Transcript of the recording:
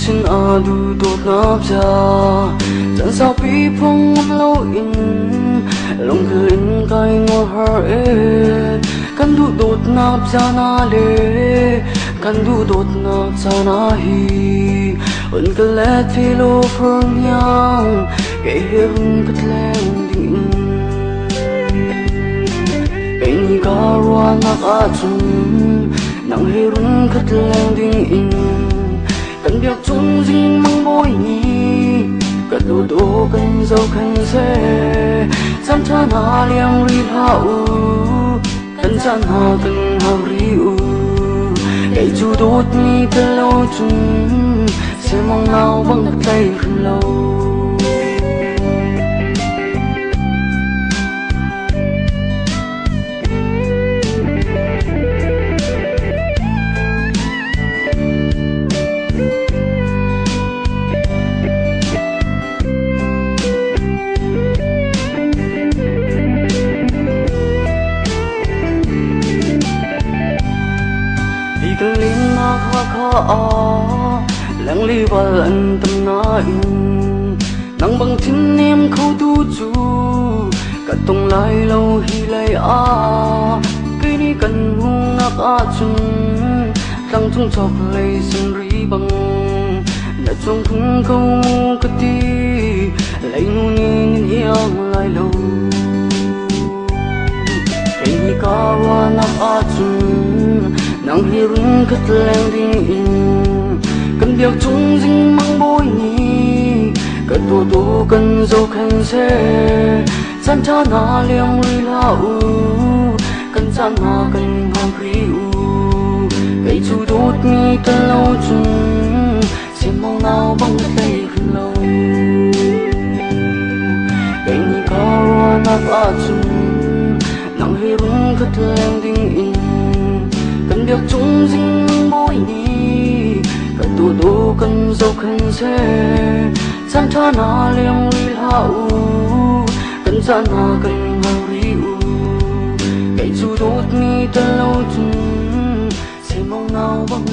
xin du đột nắp ra chẳng sao bị phong lâu in lòng cứ in cái ngô hở kan du đột nắp ra na le kan du đột nắp ra na hi ơn cái lẽ phi lô phương nhang cái hiền cất lên đình cái ni cả ruan nắp a chung nang hirun cất lên đình cần biết chung dinh mang bôi nhỉ cần đồ đồ cần dâu cần xe chăn chăn hà liang ri hao cần chăn hà cần hao ri u cái chú đốt mi tơ lâu chung sẽ mong nào bằng tay khăn lâu lặng li và lặng tâm nói nắng bằng chân em khâu tu chu cả tông lại lâu hi lại cái đi cần hung nắc chung tăng chung chọc lấy sân ri bằng đã trong khung câu cái ti lấy nu nhìn hiang lại lâu cái đi cả wa nắc chung nắng hi rung cất lên đình cần điều chung dinh mang bôi nhỉ cần đồ đồ cần dâu cần xe chăn chăn hà liang ri hao cần chăn hà cần hao ri u cái chú đốt mi tơ lâu chung sẽ mong nào bằng tay khăn lâu cái ni cả ruan nắp chung nắng hi rung cất lên đình cần điều chung dinh mang bôi nhỉ cần đồ đồ cần dâu cần xe chăn chăn hà liang ri hao cần chăn hà cần hao ri u cái chú đốt mi tơ lâu chung sẽ mong nào bằng